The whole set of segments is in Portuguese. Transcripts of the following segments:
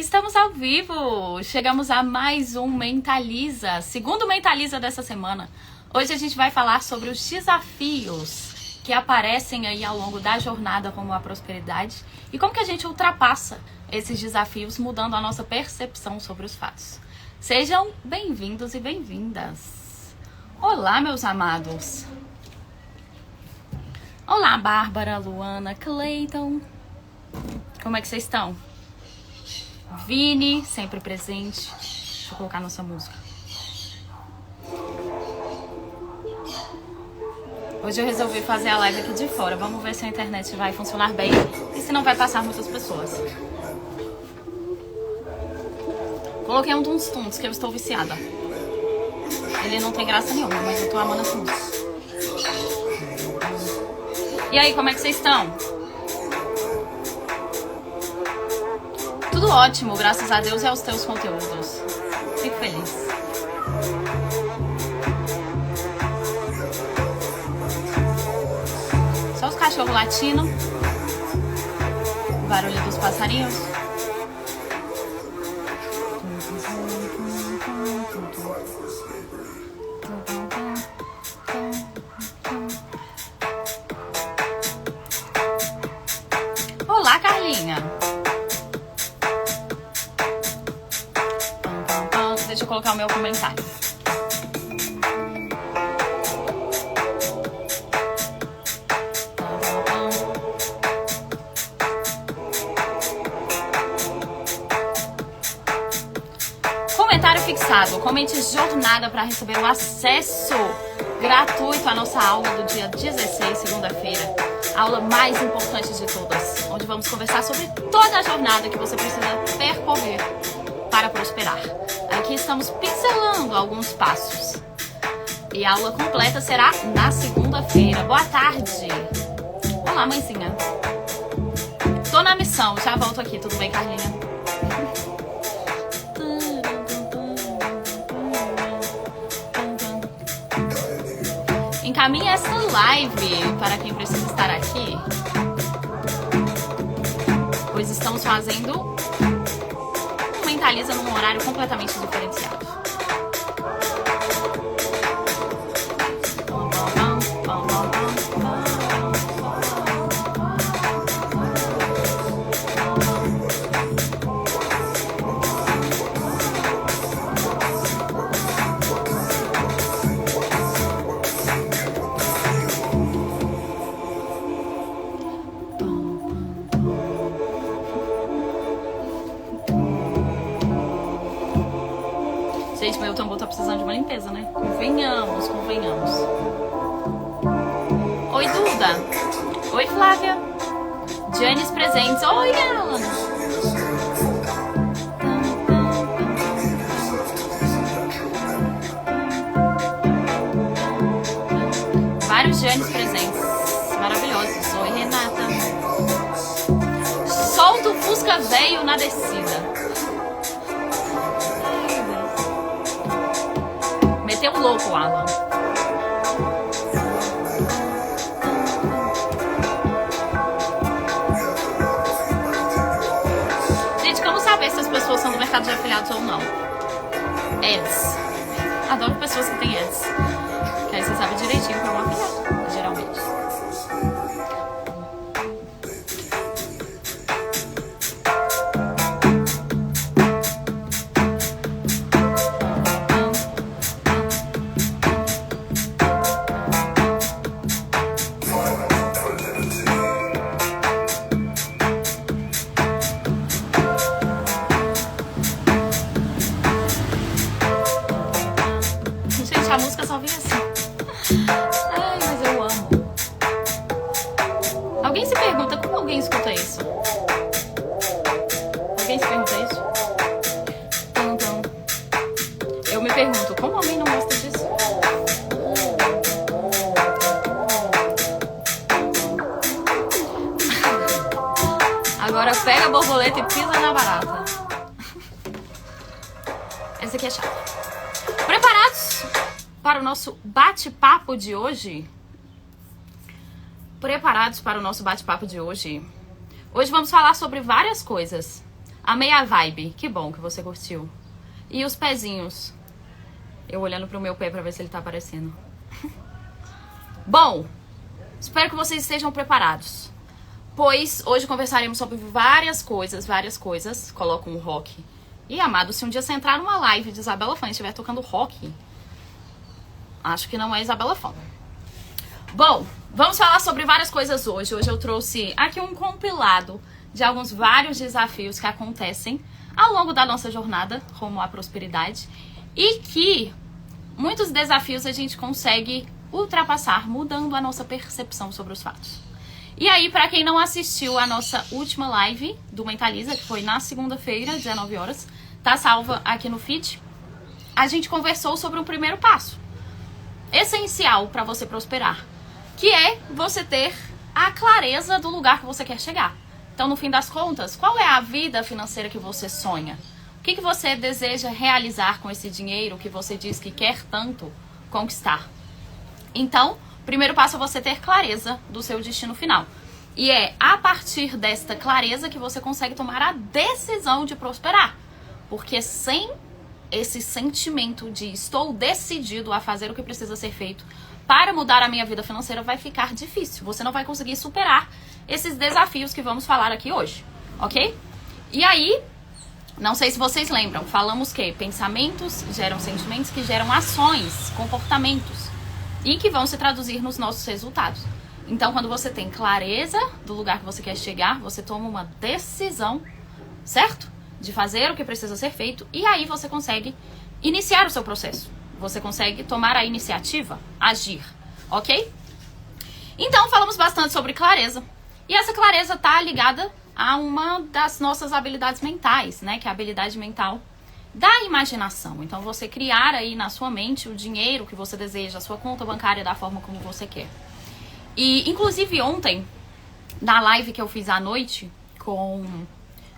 Estamos ao vivo! Chegamos a mais um Mentaliza, segundo Mentaliza dessa semana. Hoje a gente vai falar sobre os desafios que aparecem aí ao longo da jornada rumo à prosperidade e como que a gente ultrapassa esses desafios mudando a nossa percepção sobre os fatos. Sejam bem-vindos e bem-vindas! Olá, meus amados! Olá, Bárbara, Luana, Cleiton! Como é que vocês estão? Vini, sempre presente. Deixa eu colocar nossa música. Hoje eu resolvi fazer a live aqui de fora. Vamos ver se a internet vai funcionar bem e se não vai passar muitas pessoas. Coloquei um dos tuntos que eu estou viciada. Ele não tem graça nenhuma, mas eu tô amando assim. E aí, como é que vocês estão? Tudo ótimo, graças a Deus e aos teus conteúdos. Fico feliz. Só os cachorros latindo. O barulho dos passarinhos. Olá, Carlinha. Deixa eu colocar o meu comentário. Comentário fixado. Comente jornada para receber o acesso gratuito à nossa aula do dia 16, segunda-feira. A aula mais importante de todas, onde vamos conversar sobre toda a jornada que você precisa percorrer para prosperar. Aqui estamos pincelando alguns passos. E a aula completa será na segunda-feira. Boa tarde. Olá, mãezinha. Tô na missão, já volto aqui. Tudo bem, Carlinha? Encaminhe essa live para quem precisa estar aqui, pois estamos fazendo Mentaliza num horário completamente diferenciado. Gente, meu tambor tá precisando de uma limpeza, né? Convenhamos. Oi, Duda. Oi, Flávia. Janis presentes. Oi, Alan. Vários Janis presentes. Maravilhosos. Oi, Renata. Solta o Fusca velho na descida. Meteu um louco, Alan. Gente, como saber se as pessoas são do mercado de afiliados ou não? Ads. Adoro pessoas que têm ads. Que aí você sabe direitinho que é um afiliado, geralmente. A música só vem assim. Ai, mas eu amo. Alguém se pergunta como alguém escuta isso? Alguém se pergunta isso? Então, eu me pergunto, como alguém não gosta disso? Agora pega a borboleta e pisa na barata. Essa aqui é chata. Preparados para o nosso bate-papo de hoje? Preparados para o nosso bate-papo de hoje? Hoje vamos falar sobre várias coisas. Amei a vibe. Que bom que você curtiu. E os pezinhos? Eu olhando pro meu pé pra ver se ele tá aparecendo. Bom, espero que vocês estejam preparados. Pois hoje conversaremos sobre várias coisas. Coloco um rock. E, amado, se um dia você entrar numa live de Isabela Fã e estiver tocando rock, acho que não é Isabela Fã. Bom, vamos falar sobre várias coisas hoje. Hoje eu trouxe aqui um compilado de vários desafios que acontecem ao longo da nossa jornada rumo à prosperidade e que muitos desafios a gente consegue ultrapassar mudando a nossa percepção sobre os fatos. E aí, para quem não assistiu a nossa última live do Mentaliza, que foi na segunda-feira, 19 horas, tá salva aqui no feed, a gente conversou sobre um primeiro passo essencial para você prosperar, que é você ter a clareza do lugar que você quer chegar. Então, no fim das contas, qual é a vida financeira que você sonha? O que você deseja realizar com esse dinheiro que você diz que quer tanto conquistar? Então, o primeiro passo é você ter clareza do seu destino final. E é a partir desta clareza que você consegue tomar a decisão de prosperar. Porque sem esse sentimento de estou decidido a fazer o que precisa ser feito para mudar a minha vida financeira, vai ficar difícil. Você não vai conseguir superar esses desafios que vamos falar aqui hoje, ok? E aí, não sei se vocês lembram, falamos que pensamentos geram sentimentos que geram ações, comportamentos e que vão se traduzir nos nossos resultados. Então, quando você tem clareza do lugar que você quer chegar, você toma uma decisão, certo? De fazer o que precisa ser feito e aí você consegue iniciar o seu processo. Você consegue tomar a iniciativa, agir, ok? Então, falamos bastante sobre clareza. E essa clareza está ligada a uma das nossas habilidades mentais, né? Que é a habilidade mental da imaginação. Então, você criar aí na sua mente o dinheiro que você deseja, a sua conta bancária da forma como você quer. E, inclusive, ontem, na live que eu fiz à noite com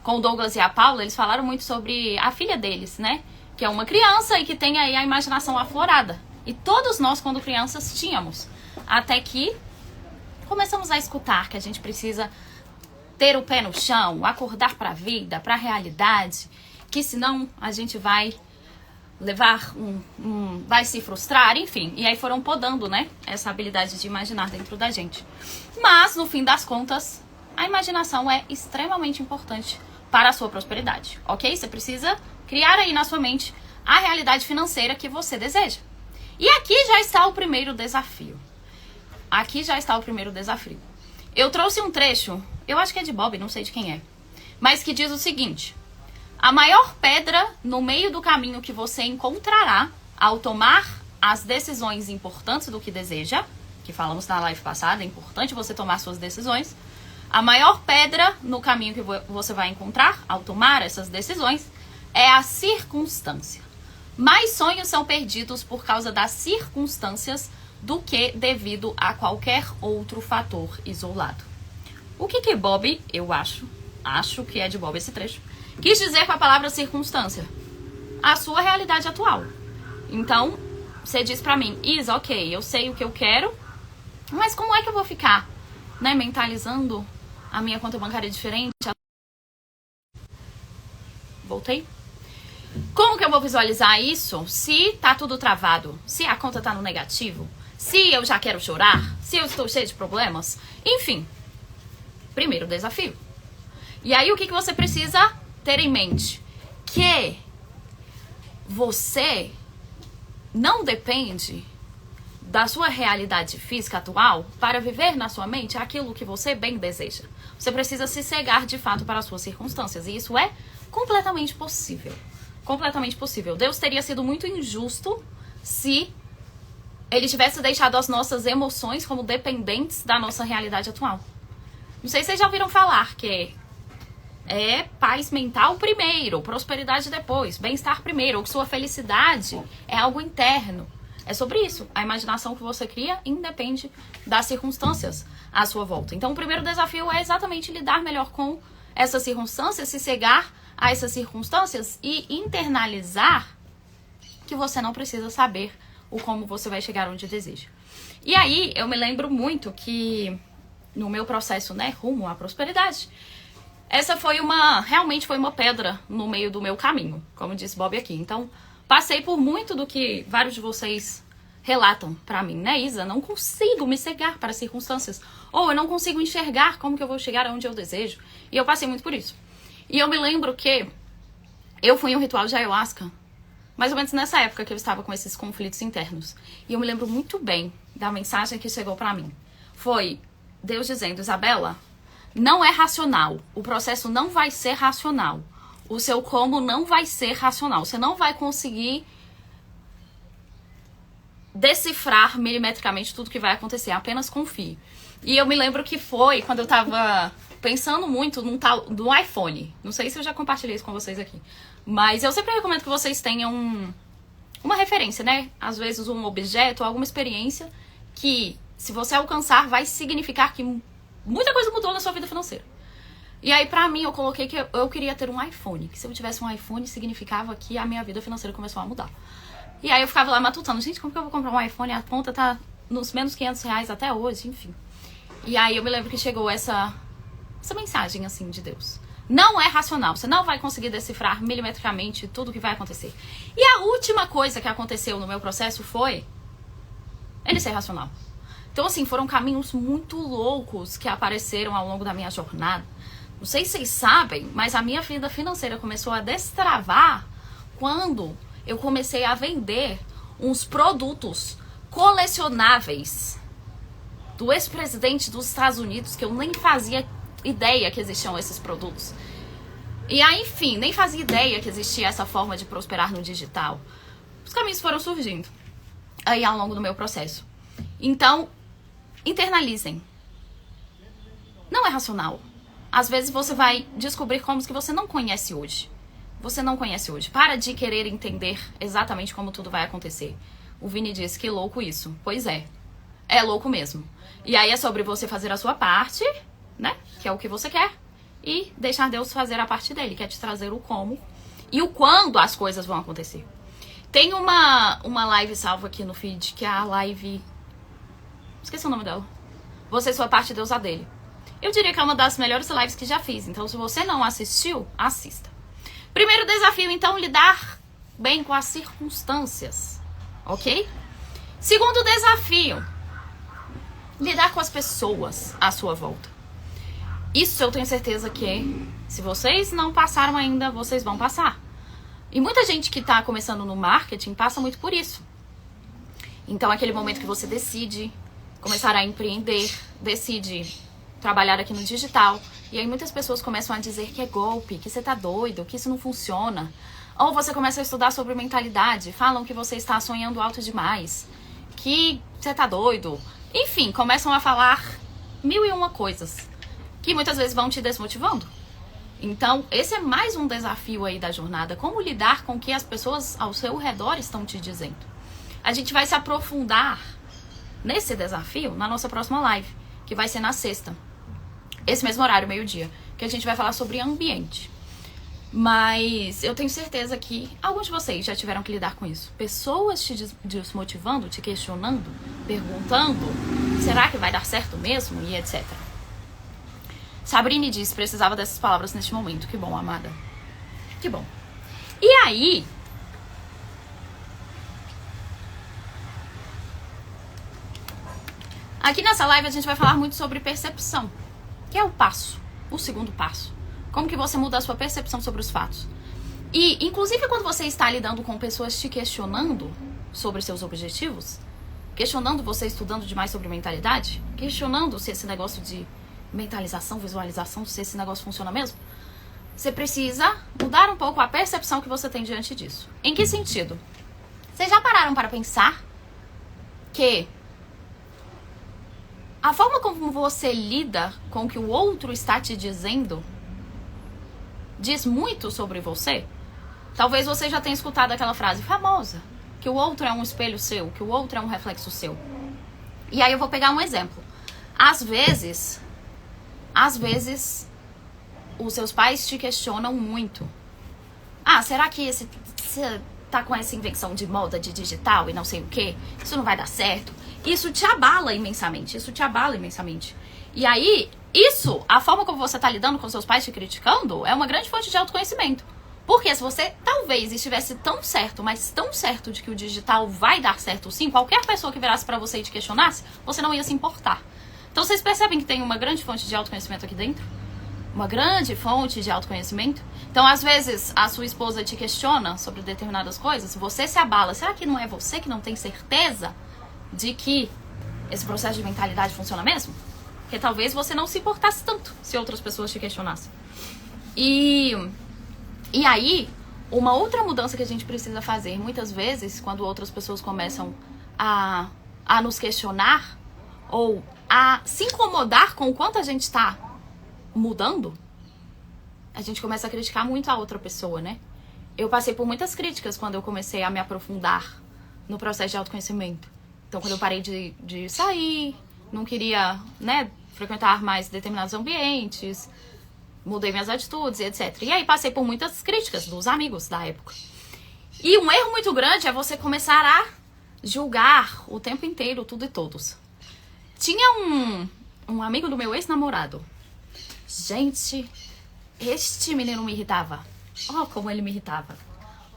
o Douglas e a Paula, eles falaram muito sobre a filha deles, né? Que é uma criança e que tem aí a imaginação aflorada. E todos nós, quando crianças, tínhamos. Até que começamos a escutar que a gente precisa ter o pé no chão, acordar para a vida, para a realidade, que senão a gente vai levar vai se frustrar, enfim. E aí foram podando, né, essa habilidade de imaginar dentro da gente. Mas, no fim das contas, a imaginação é extremamente importante para a sua prosperidade, ok? Você precisa criar aí na sua mente a realidade financeira que você deseja. E aqui já está o primeiro desafio. Eu trouxe um trecho, eu acho que é de Bob, não sei de quem é, mas que diz o seguinte: a maior pedra no meio do caminho que você encontrará ao tomar as decisões importantes do que deseja, que falamos na live passada, é importante você tomar suas decisões. A maior pedra no caminho que você vai encontrar ao tomar essas decisões é a circunstância. Mais sonhos são perdidos por causa das circunstâncias do que devido a qualquer outro fator isolado. O que Bob, eu acho que é de Bob esse trecho, quis dizer com a palavra circunstância? A sua realidade atual. Então, você diz pra mim, Isa, ok, eu sei o que eu quero, mas como é que eu vou ficar, né, mentalizando a minha conta bancária diferente? Voltei? Como que eu vou visualizar isso se tá tudo travado? Se a conta tá no negativo? Se eu já quero chorar? Se eu estou cheio de problemas? Enfim, primeiro desafio. E aí o que você precisa ter em mente? Que você não depende da sua realidade física atual para viver na sua mente aquilo que você bem deseja. Você precisa se cegar de fato para as suas circunstâncias. E isso é completamente possível. Completamente possível. Deus teria sido muito injusto se Ele tivesse deixado as nossas emoções como dependentes da nossa realidade atual. Não sei se vocês já ouviram falar que é paz mental primeiro, prosperidade depois, bem-estar primeiro, ou que sua felicidade é algo interno. É sobre isso. A imaginação que você cria independe das circunstâncias à sua volta. Então, o primeiro desafio é exatamente lidar melhor com essas circunstâncias, se cegar a essas circunstâncias e internalizar que você não precisa saber o como você vai chegar onde deseja. E aí, eu me lembro muito que no meu processo, né, rumo à prosperidade, essa realmente foi uma pedra no meio do meu caminho, como disse Bob aqui. Então, passei por muito do que vários de vocês relatam pra mim, né, Isa? Não consigo me cegar para as circunstâncias. Ou eu não consigo enxergar como que eu vou chegar aonde eu desejo. E eu passei muito por isso. E eu me lembro que eu fui em um ritual de ayahuasca, mais ou menos nessa época que eu estava com esses conflitos internos. E eu me lembro muito bem da mensagem que chegou pra mim. Foi Deus dizendo: Isabela, não é racional. O processo não vai ser racional. O seu como não vai ser racional. Você não vai conseguir decifrar milimetricamente tudo que vai acontecer. Apenas confie. E eu me lembro que foi quando eu tava pensando muito no iPhone. Não sei se eu já compartilhei isso com vocês aqui. Mas eu sempre recomendo que vocês tenham uma referência, né? Às vezes um objeto, alguma experiência que, se você alcançar, vai significar que muita coisa mudou na sua vida financeira. E aí, pra mim, eu coloquei que eu queria ter um iPhone. Que se eu tivesse um iPhone, significava que a minha vida financeira começou a mudar. E aí eu ficava lá matutando: gente, como que eu vou comprar um iPhone? A conta tá nos menos R$500 até hoje, enfim. E aí eu me lembro que chegou essa mensagem, assim, de Deus. Não é racional. Você não vai conseguir decifrar milimetricamente tudo o que vai acontecer. E a última coisa que aconteceu no meu processo foi ele ser racional. Então, assim, foram caminhos muito loucos que apareceram ao longo da minha jornada. Não sei se vocês sabem, mas a minha vida financeira começou a destravar quando eu comecei a vender uns produtos colecionáveis do ex-presidente dos Estados Unidos, que eu nem fazia ideia que existiam esses produtos. E aí, enfim, nem fazia ideia que existia essa forma de prosperar no digital. Os caminhos foram surgindo aí ao longo do meu processo. Então, internalizem. Não é racional. Às vezes você vai descobrir como que você não conhece hoje. Você não conhece hoje. Para de querer entender exatamente como tudo vai acontecer. O Vini disse: que louco isso. Pois é. É louco mesmo. E aí é sobre você fazer a sua parte, né? Que é o que você quer. E deixar Deus fazer a parte dele, que é te trazer o como e o quando as coisas vão acontecer. Tem uma live salva aqui no feed, que é a live... esqueci o nome dela. Você, sua parte, Deus a dele. Eu diria que é uma das melhores lives que já fiz. Então, se você não assistiu, assista. Primeiro desafio, então, lidar bem com as circunstâncias. Ok? Segundo desafio, lidar com as pessoas à sua volta. Isso eu tenho certeza que, se vocês não passaram ainda, vocês vão passar. E muita gente que está começando no marketing passa muito por isso. Então, aquele momento que você decide começar a empreender, decide trabalhar aqui no digital, e aí muitas pessoas começam a dizer que é golpe, que você tá doido, que isso não funciona. Ou você começa a estudar sobre mentalidade, falam que você está sonhando alto demais, que você tá doido. Enfim, começam a falar 1001 coisas, que muitas vezes vão te desmotivando. Então, esse é mais um desafio aí da jornada. Como lidar com o que as pessoas ao seu redor estão te dizendo. A gente vai se aprofundar nesse desafio na nossa próxima live, que vai ser na sexta. Esse mesmo horário, meio-dia, que a gente vai falar sobre ambiente. Mas eu tenho certeza que alguns de vocês já tiveram que lidar com isso. Pessoas te desmotivando, te questionando, perguntando: será que vai dar certo mesmo? E etc. Sabrine disse: precisava dessas palavras neste momento. Que bom, amada. Que bom. E aí, aqui nessa live a gente vai falar muito sobre percepção, que é o segundo passo. Como que você muda a sua percepção sobre os fatos. E, inclusive, quando você está lidando com pessoas te questionando sobre seus objetivos, questionando você estudando demais sobre mentalidade, questionando se esse negócio de mentalização, visualização, se esse negócio funciona mesmo, você precisa mudar um pouco a percepção que você tem diante disso. Em que sentido? Vocês já pararam para pensar que a forma como você lida com o que o outro está te dizendo diz muito sobre você? Talvez você já tenha escutado aquela frase famosa, que o outro é um espelho seu, que o outro é um reflexo seu. E aí eu vou pegar um exemplo. Às vezes, os seus pais te questionam muito. Ah, será que você tá com essa invenção de moda de digital e não sei o quê? Isso não vai dar certo? Isso te abala imensamente, E aí, Isso, a forma como você tá lidando com seus pais te criticando, é uma grande fonte de autoconhecimento. Porque se você talvez estivesse tão certo, mas tão certo de que o digital vai dar certo sim, qualquer pessoa que virasse pra você e te questionasse, você não ia se importar. Então vocês percebem que tem uma grande fonte de autoconhecimento aqui dentro? Uma grande fonte de autoconhecimento? Então às vezes a sua esposa te questiona sobre determinadas coisas, você se abala. Será que não é você que não tem certeza de que esse processo de mentalidade funciona mesmo? Porque talvez você não se importasse tanto se outras pessoas te questionassem. E aí, uma outra mudança que a gente precisa fazer, muitas vezes, quando outras pessoas começam a nos questionar ou a se incomodar com o quanto a gente está mudando, a gente começa a criticar muito a outra pessoa, né? Eu passei por muitas críticas quando eu comecei a me aprofundar no processo de autoconhecimento. Então, quando eu parei de sair, não queria, né, frequentar mais determinados ambientes, mudei minhas atitudes e etc. E aí passei por muitas críticas dos amigos da época. E um erro muito grande é você começar a julgar o tempo inteiro tudo e todos. Tinha um amigo do meu ex-namorado. Gente, este menino me irritava. Oh, como ele me irritava.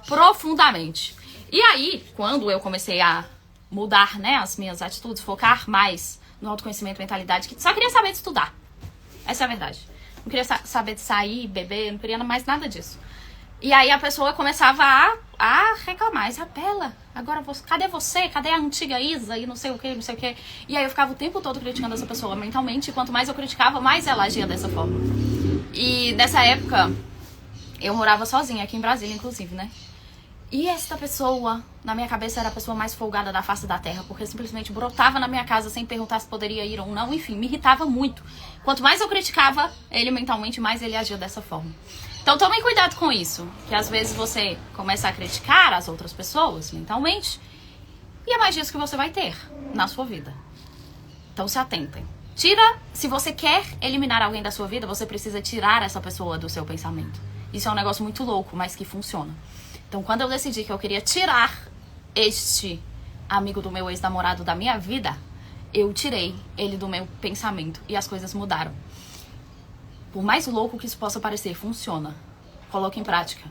Profundamente. E aí, quando eu comecei a mudar, né, as minhas atitudes, focar mais no autoconhecimento e mentalidade, que só queria saber de estudar. Essa é a verdade. Não queria saber de sair, beber, não queria mais nada disso. E aí a pessoa começava a reclamar. Isabela, agora cadê você? Cadê a antiga Isa? E não sei o que, não sei o que. E aí eu ficava o tempo todo criticando essa pessoa mentalmente. E quanto mais eu criticava, mais ela agia dessa forma. E nessa época, eu morava sozinha aqui em Brasília, inclusive, né? E esta pessoa, na minha cabeça, era a pessoa mais folgada da face da terra, porque simplesmente brotava na minha casa sem perguntar se poderia ir ou não. Enfim, me irritava muito. Quanto mais eu criticava ele mentalmente, mais ele agia dessa forma. Então tomem cuidado com isso, que às vezes você começa a criticar as outras pessoas mentalmente, e é mais disso que você vai ter na sua vida. Então se atentem. Se você quer eliminar alguém da sua vida, você precisa tirar essa pessoa do seu pensamento. Isso é um negócio muito louco, mas que funciona. Então, quando eu decidi que eu queria tirar este amigo do meu ex-namorado da minha vida, eu tirei ele do meu pensamento e as coisas mudaram. Por mais louco que isso possa parecer, funciona. Coloque em prática.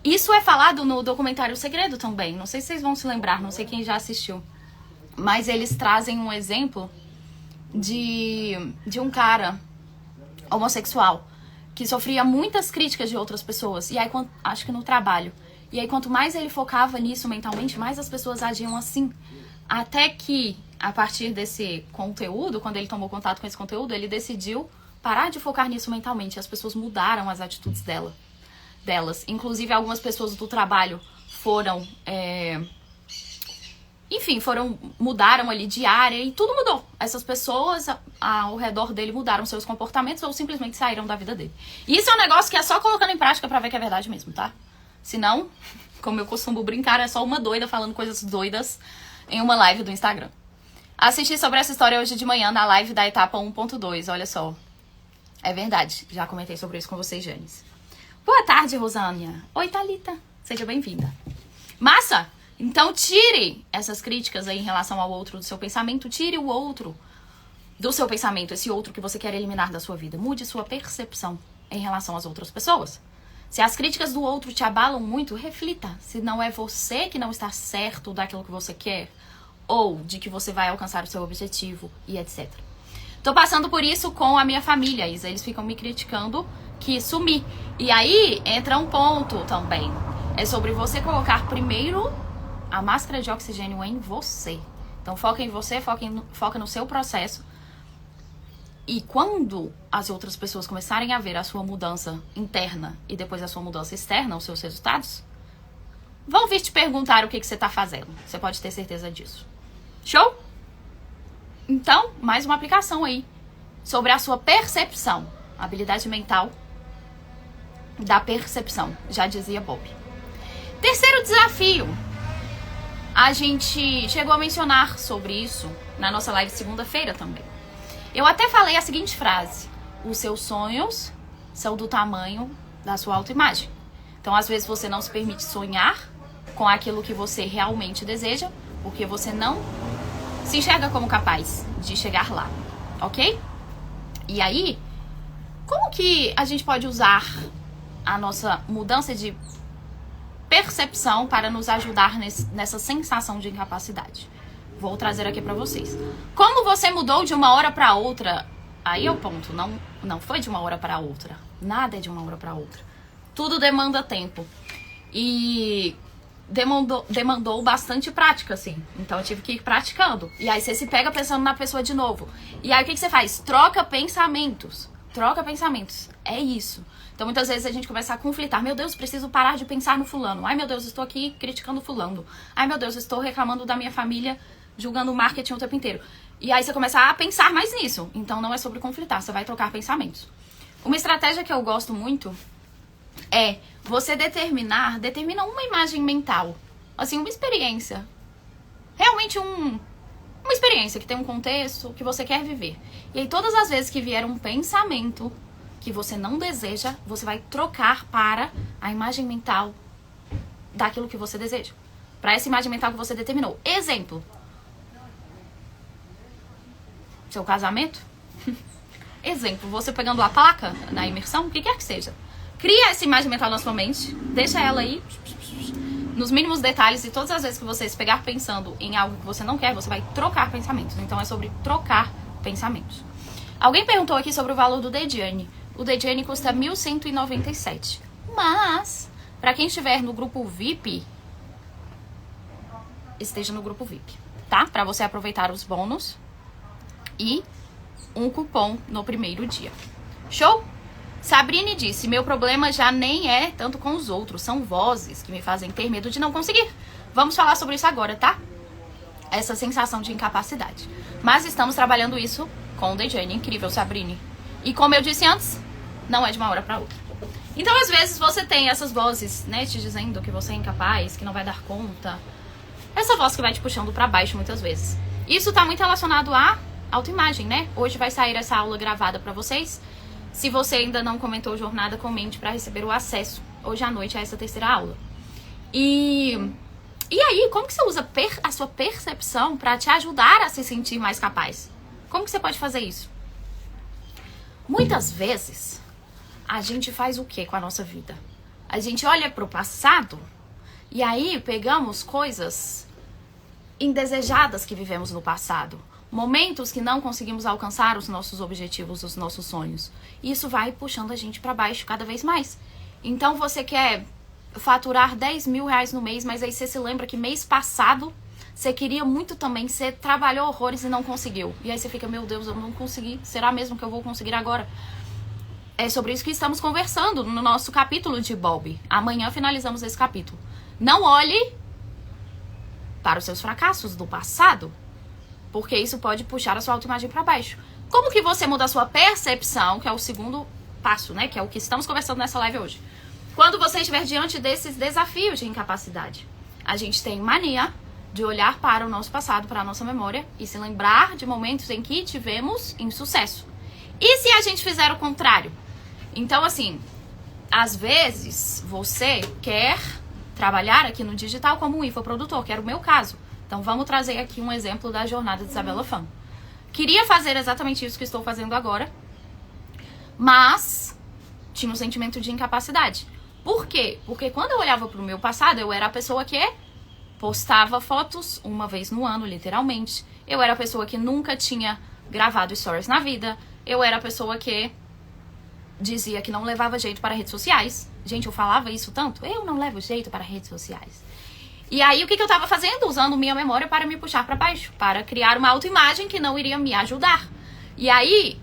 Isso é falado no documentário Segredo também. Não sei se vocês vão se lembrar, não sei quem já assistiu. Mas eles trazem um exemplo de um cara homossexual que sofria muitas críticas de outras pessoas, e aí, acho que no trabalho. E aí, quanto mais ele focava nisso mentalmente, mais as pessoas agiam assim. Até que, a partir desse conteúdo, quando ele tomou contato com esse conteúdo, ele decidiu parar de focar nisso mentalmente. As pessoas mudaram as atitudes delas. Inclusive, algumas pessoas do trabalho mudaram ali de área e tudo mudou. Essas pessoas ao redor dele mudaram seus comportamentos ou simplesmente saíram da vida dele. E isso é um negócio que é só colocando em prática pra ver que é verdade mesmo, tá? Senão, como eu costumo brincar, é só uma doida falando coisas doidas em uma live do Instagram. Assisti sobre essa história hoje de manhã na live da etapa 1.2, olha só. É verdade, já comentei sobre isso com vocês, Janis. Boa tarde, Rosânia. Oi, Thalita. Seja bem-vinda. Massa! Então tire essas críticas aí em relação ao outro do seu pensamento, tire o outro do seu pensamento, esse outro que você quer eliminar da sua vida. Mude sua percepção em relação às outras pessoas. Se as críticas do outro te abalam muito, reflita se não é você que não está certo daquilo que você quer ou de que você vai alcançar o seu objetivo e etc. Tô passando por isso com a minha família, Isa. Eles ficam me criticando que sumi. E aí entra um ponto também. É sobre você colocar primeiro a máscara de oxigênio em você. Então foca em você, foca no seu processo. E quando as outras pessoas começarem a ver a sua mudança interna e depois a sua mudança externa, os seus resultados, vão vir te perguntar o que você tá fazendo. Você pode ter certeza disso. Show? Então, mais uma aplicação aí sobre a sua percepção. Habilidade mental da percepção, já dizia Bob. Terceiro desafio. A gente chegou a mencionar sobre isso na nossa live segunda-feira também. Eu até falei a seguinte frase: os seus sonhos são do tamanho da sua autoimagem. Então, às vezes, você não se permite sonhar com aquilo que você realmente deseja, porque você não se enxerga como capaz de chegar lá, ok? E aí, como que a gente pode usar a nossa mudança de percepção para nos ajudar nessa sensação de incapacidade? Vou trazer aqui pra vocês. Como você mudou de uma hora pra outra? Aí é o ponto. Não foi de uma hora pra outra. Nada é de uma hora pra outra. Tudo demanda tempo. E demandou bastante prática, assim. Então eu tive que ir praticando. E aí você se pega pensando na pessoa de novo. E aí o que você faz? Troca pensamentos. Troca pensamentos. É isso. Então muitas vezes a gente começa a conflitar. Meu Deus, preciso parar de pensar no fulano. Ai meu Deus, estou aqui criticando o fulano. Ai meu Deus, estou reclamando da minha família, julgando o marketing o tempo inteiro. E aí você começa a pensar mais nisso. Então não é sobre conflitar, você vai trocar pensamentos. Uma estratégia que eu gosto muito é você determina uma imagem mental. Assim, uma experiência. Realmente uma experiência que tem um contexto que você quer viver. E aí todas as vezes que vier um pensamento que você não deseja, você vai trocar para a imagem mental daquilo que você deseja. Para essa imagem mental que você determinou. Exemplo. Seu casamento? Exemplo, você pegando a placa na imersão, o que quer que seja. Cria essa imagem mental na sua mente, deixa ela aí nos mínimos detalhes, e todas as vezes que você se pegar pensando em algo que você não quer, você vai trocar pensamentos. Então é sobre trocar pensamentos. Alguém perguntou aqui sobre o valor do Dejiane. O Dejiane custa 1.197. Mas, para quem estiver no grupo VIP, esteja no grupo VIP, tá? Para você aproveitar os bônus e um cupom no primeiro dia. Show? Sabrine disse, meu problema já nem é tanto com os outros, são vozes que me fazem ter medo de não conseguir. Vamos falar sobre isso agora, tá? Essa sensação de incapacidade. Mas estamos trabalhando isso com o Dejiane. Incrível, Sabrine. E como eu disse antes, não é de uma hora pra outra. Então, às vezes, você tem essas vozes, né, te dizendo que você é incapaz, que não vai dar conta. Essa voz que vai te puxando pra baixo muitas vezes. Isso tá muito relacionado à autoimagem, né? Hoje vai sair essa aula gravada pra vocês. Se você ainda não comentou jornada, comente para receber o acesso hoje à noite a essa terceira aula. E aí, como que você usa a sua percepção para te ajudar a se sentir mais capaz? Como que você pode fazer isso? Muitas vezes, a gente faz o que com a nossa vida? A gente olha para o passado e aí pegamos coisas indesejadas que vivemos no passado. Momentos que não conseguimos alcançar os nossos objetivos, os nossos sonhos. E isso vai puxando a gente pra baixo cada vez mais. Então você quer faturar 10 mil reais no mês, mas aí você se lembra que mês passado você queria muito também, você trabalhou horrores e não conseguiu. E aí você fica, meu Deus, eu não consegui. Será mesmo que eu vou conseguir agora? É sobre isso que estamos conversando no nosso capítulo de Bob. Amanhã finalizamos esse capítulo. Não olhe para os seus fracassos do passado, porque isso pode puxar a sua autoimagem para baixo. Como que você muda a sua percepção, que é o segundo passo, né? Que é o que estamos conversando nessa live hoje. Quando você estiver diante desses desafios de incapacidade, a gente tem mania de olhar para o nosso passado, para a nossa memória e se lembrar de momentos em que tivemos insucesso. E se a gente fizer o contrário? Então, assim, às vezes você quer trabalhar aqui no digital como um infoprodutor, que era o meu caso. Então, vamos trazer aqui um exemplo da jornada de Isabela Fan. Queria fazer exatamente isso que estou fazendo agora, mas tinha um sentimento de incapacidade. Por quê? Porque quando eu olhava para o meu passado, eu era a pessoa que postava fotos uma vez no ano, literalmente. Eu era a pessoa que nunca tinha gravado stories na vida. Eu era a pessoa que dizia que não levava jeito para redes sociais. Gente, eu falava isso tanto. Eu não levo jeito para redes sociais. E aí, o que eu tava fazendo? Usando minha memória para me puxar para baixo, para criar uma autoimagem que não iria me ajudar. E aí,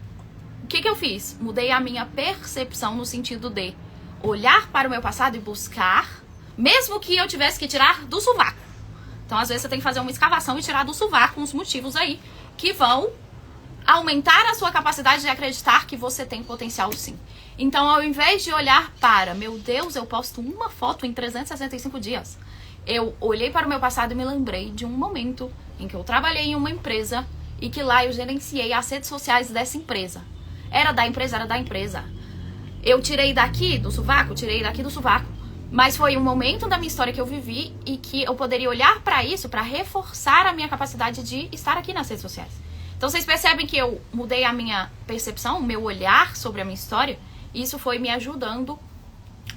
o que eu fiz? Mudei a minha percepção no sentido de olhar para o meu passado e buscar, mesmo que eu tivesse que tirar do sovaco. Então, às vezes, você tem que fazer uma escavação e tirar do sovaco uns motivos aí que vão aumentar a sua capacidade de acreditar que você tem potencial sim. Então, ao invés de olhar para, meu Deus, eu posto uma foto em 365 dias. Eu olhei para o meu passado e me lembrei de um momento em que eu trabalhei em uma empresa e que lá eu gerenciei as redes sociais dessa empresa. Era da empresa. Eu tirei daqui do sovaco, mas foi um momento da minha história que eu vivi e que eu poderia olhar para isso para reforçar a minha capacidade de estar aqui nas redes sociais. Então vocês percebem que eu mudei a minha percepção, o meu olhar sobre a minha história, e isso foi me ajudando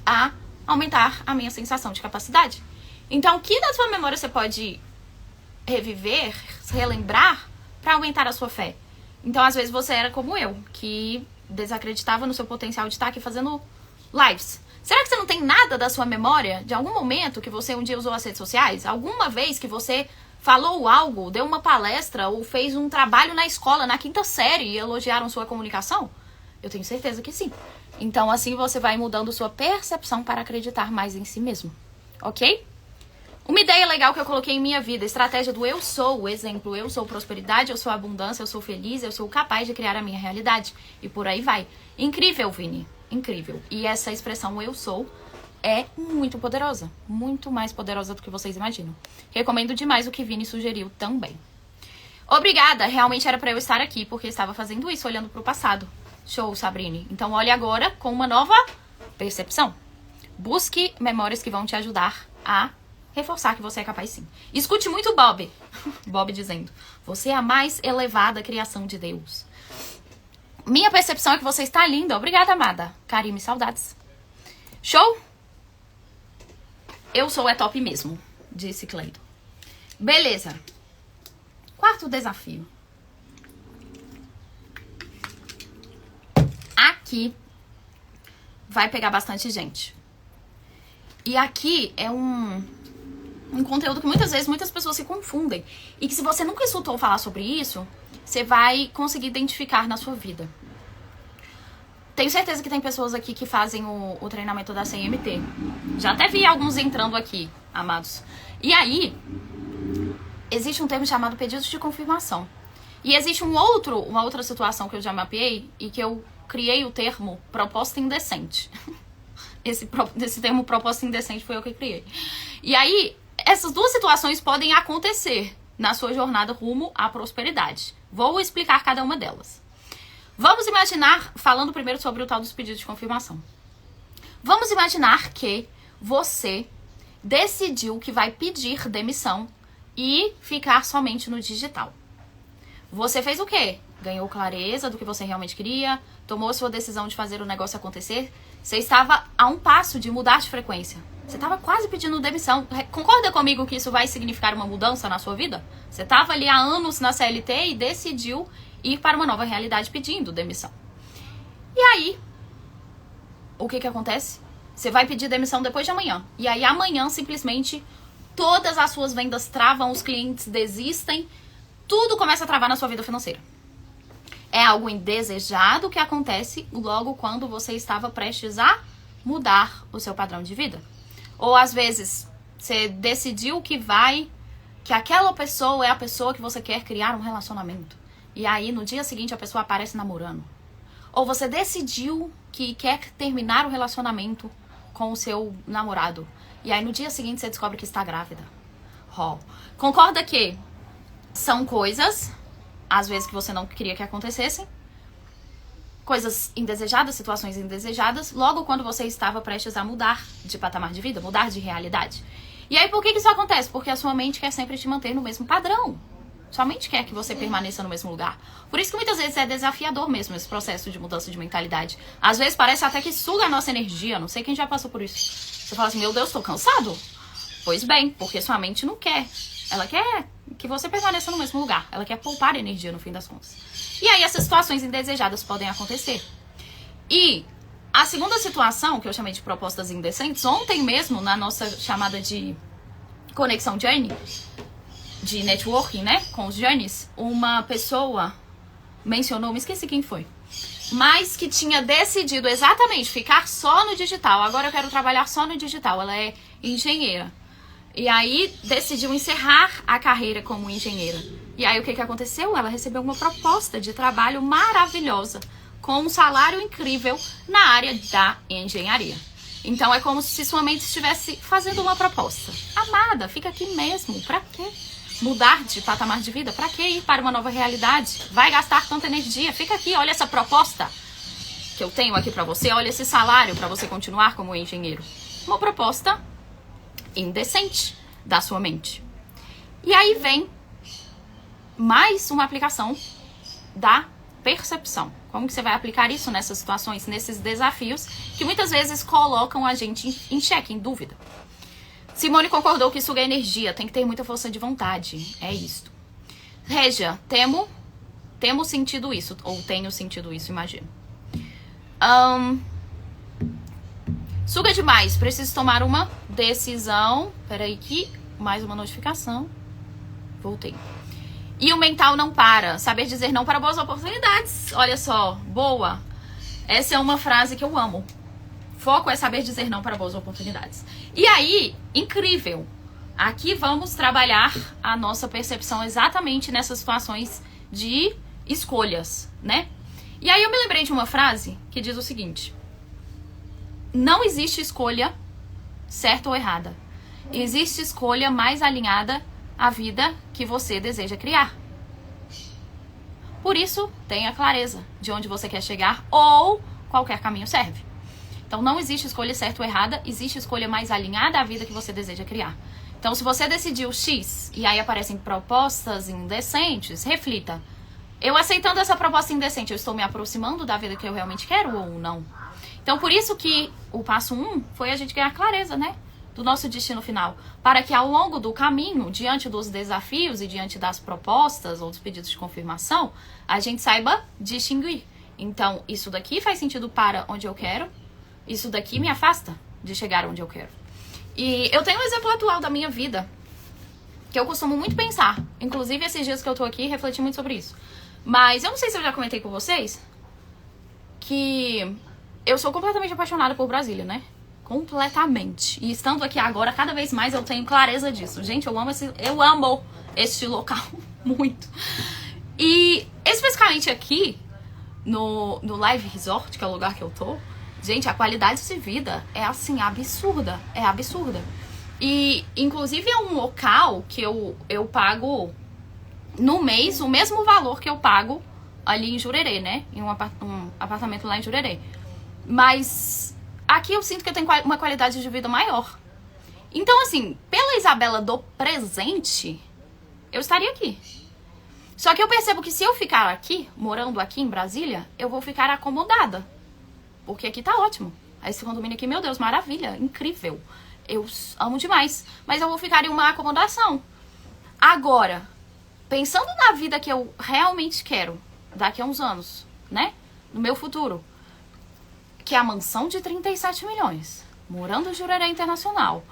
a aumentar a minha sensação de capacidade. Então, o que da sua memória você pode reviver, relembrar, para aumentar a sua fé? Então, às vezes você era como eu, que desacreditava no seu potencial de estar aqui fazendo lives. Será que você não tem nada da sua memória, de algum momento que você um dia usou as redes sociais? Alguma vez que você falou algo, deu uma palestra ou fez um trabalho na escola, na 5ª série, e elogiaram sua comunicação? Eu tenho certeza que sim. Então, assim você vai mudando sua percepção para acreditar mais em si mesmo. Ok? Uma ideia legal que eu coloquei em minha vida, estratégia do eu sou, o exemplo, eu sou prosperidade, eu sou abundância, eu sou feliz, eu sou capaz de criar a minha realidade. E por aí vai. Incrível, Vini. Incrível. E essa expressão eu sou é muito poderosa. Muito mais poderosa do que vocês imaginam. Recomendo demais o que Vini sugeriu também. Obrigada. Realmente era pra eu estar aqui, porque estava fazendo isso, olhando pro passado. Show, Sabrine. Então olhe agora com uma nova percepção. Busque memórias que vão te ajudar a reforçar que você é capaz sim. Escute muito Bob. Bob dizendo, você é a mais elevada criação de Deus. Minha percepção é que você está linda. Obrigada, amada. Karime, saudades. Show? Eu sou é top mesmo, disse Cleiton. Beleza. 4º desafio. Aqui vai pegar bastante gente. E aqui é um conteúdo que muitas vezes muitas pessoas se confundem. E que se você nunca escutou falar sobre isso, você vai conseguir identificar na sua vida. Tenho certeza que tem pessoas aqui que fazem o treinamento da CMT. Já até vi alguns entrando aqui, amados. E aí, existe um termo chamado pedidos de confirmação. E existe uma outra situação que eu já mapeei e que eu criei o termo proposta indecente. Esse termo proposta indecente foi eu que criei. E aí, essas duas situações podem acontecer na sua jornada rumo à prosperidade. Vou explicar cada uma delas. Vamos imaginar, falando primeiro sobre o tal dos pedidos de confirmação. Vamos imaginar que você decidiu que vai pedir demissão e ficar somente no digital. Você fez o quê? Ganhou clareza do que você realmente queria, tomou sua decisão de fazer o negócio acontecer. Você estava a um passo de mudar de frequência. Você estava quase pedindo demissão. Concorda comigo que isso vai significar uma mudança na sua vida? Você estava ali há anos na CLT e decidiu ir para uma nova realidade pedindo demissão. E aí, o que acontece? Você vai pedir demissão depois de amanhã. E aí amanhã, simplesmente, todas as suas vendas travam, os clientes desistem, tudo começa a travar na sua vida financeira. É algo indesejado que acontece logo quando você estava prestes a mudar o seu padrão de vida. Ou às vezes, você decidiu que aquela pessoa é a pessoa que você quer criar um relacionamento. E aí, no dia seguinte, a pessoa aparece namorando. Ou você decidiu que quer terminar o relacionamento com o seu namorado. E aí, no dia seguinte, você descobre que está grávida. Concorda que são coisas, às vezes, que você não queria que acontecessem. Coisas indesejadas, situações indesejadas, logo quando você estava prestes a mudar de patamar de vida, mudar de realidade. E aí, por que isso acontece? Porque a sua mente quer sempre te manter no mesmo padrão. Sua mente quer que você permaneça no mesmo lugar. Por isso que muitas vezes é desafiador mesmo esse processo de mudança de mentalidade. Às vezes parece até que suga a nossa energia. Não sei quem já passou por isso. Você fala assim, meu Deus, tô cansado. Pois bem, porque sua mente não quer. Ela quer que você permaneça no mesmo lugar. Ela quer poupar energia no fim das contas. E aí essas situações indesejadas podem acontecer. E a segunda situação, que eu chamei de propostas indecentes, ontem mesmo, na nossa chamada de Conexão Journey, de networking, né, com os Journeys, uma pessoa mencionou, me esqueci quem foi, mas que tinha decidido exatamente ficar só no digital. Agora eu quero trabalhar só no digital. Ela é engenheira. E aí decidiu encerrar a carreira como engenheira. E aí o que aconteceu? Ela recebeu uma proposta de trabalho maravilhosa, com um salário incrível na área da engenharia. Então é como se sua mente estivesse fazendo uma proposta. Amada, fica aqui mesmo. Pra quê? Mudar de patamar de vida? Pra que ir para uma nova realidade? Vai gastar tanta energia? Fica aqui, olha essa proposta que eu tenho aqui pra você. Olha esse salário pra você continuar como engenheiro. Uma proposta indecente da sua mente. E aí vem mais uma aplicação da percepção. Como que você vai aplicar isso nessas situações, nesses desafios que muitas vezes colocam a gente em xeque, em dúvida. Simone concordou que suga energia, tem que ter muita força de vontade. É isto. Régia, temos sentido isso, ou tenho sentido isso, imagino. Suga demais, preciso tomar uma decisão. Peraí que mais uma notificação. Voltei. E o mental não para. Saber dizer não para boas oportunidades. Olha só, boa. Essa é uma frase que eu amo. Foco é saber dizer não para boas oportunidades. E aí, incrível. Aqui vamos trabalhar a nossa percepção exatamente nessas situações de escolhas, né? E aí eu me lembrei de uma frase que diz o seguinte: não existe escolha certa ou errada. Existe escolha mais alinhada à vida que você deseja criar. Por isso, tenha clareza de onde você quer chegar ou qualquer caminho serve. Então, não existe escolha certa ou errada, existe escolha mais alinhada à vida que você deseja criar. Então, se você decidiu X e aí aparecem propostas indecentes, reflita. Eu aceitando essa proposta indecente, eu estou me aproximando da vida que eu realmente quero ou não? Então, por isso que o passo 1 foi a gente ganhar clareza, né? Do nosso destino final, para que ao longo do caminho, diante dos desafios e diante das propostas ou dos pedidos de confirmação, a gente saiba distinguir. Então, isso daqui faz sentido para onde eu quero, isso daqui me afasta de chegar onde eu quero. E eu tenho um exemplo atual da minha vida, que eu costumo muito pensar, inclusive esses dias que eu tô aqui, refleti muito sobre isso. Mas eu não sei se eu já comentei com vocês, que eu sou completamente apaixonada por Brasília, né? Completamente. E estando aqui agora, cada vez mais eu tenho clareza disso. Gente, eu amo este local muito. E especificamente aqui, no Live Resort, que é o lugar que eu tô, gente, a qualidade de vida é assim, absurda. É absurda. E, inclusive, é um local que eu pago no mês o mesmo valor que eu pago ali em Jurerê, né? Em um apartamento lá em Jurerê. Mas aqui eu sinto que eu tenho uma qualidade de vida maior. Então, assim, pela Isabela do presente, eu estaria aqui. Só que eu percebo que se eu ficar aqui, morando aqui em Brasília, eu vou ficar acomodada. Porque aqui tá ótimo. Esse condomínio aqui, meu Deus, maravilha, incrível. Eu amo demais. Mas eu vou ficar em uma acomodação. Agora, pensando na vida que eu realmente quero, daqui a uns anos, né? No meu futuro, que é a mansão de 37 milhões, morando em Jurerê Internacional,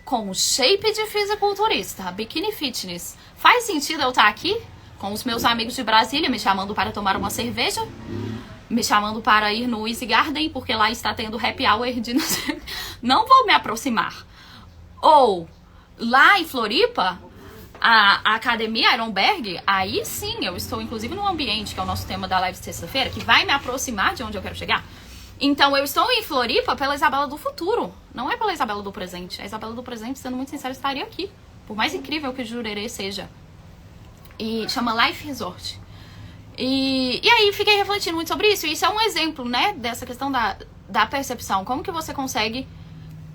com shape de fisiculturista, biquíni fitness. Faz sentido eu estar aqui com os meus amigos de Brasília me chamando para tomar uma cerveja, me chamando para ir no Easy Garden, porque lá está tendo happy hour de não vou me aproximar. Ou lá em Floripa, a academia Ironberg, aí sim, eu estou inclusive num ambiente, que é o nosso tema da live de sexta-feira, que vai me aproximar de onde eu quero chegar. Então, eu estou em Floripa pela Isabela do futuro, não é pela Isabela do presente. A Isabela do presente, sendo muito sincera, estaria aqui, por mais incrível que o Jurerê seja. E chama Life Resort. E aí, fiquei refletindo muito sobre isso. E isso é um exemplo, né, dessa questão da percepção. Como que você consegue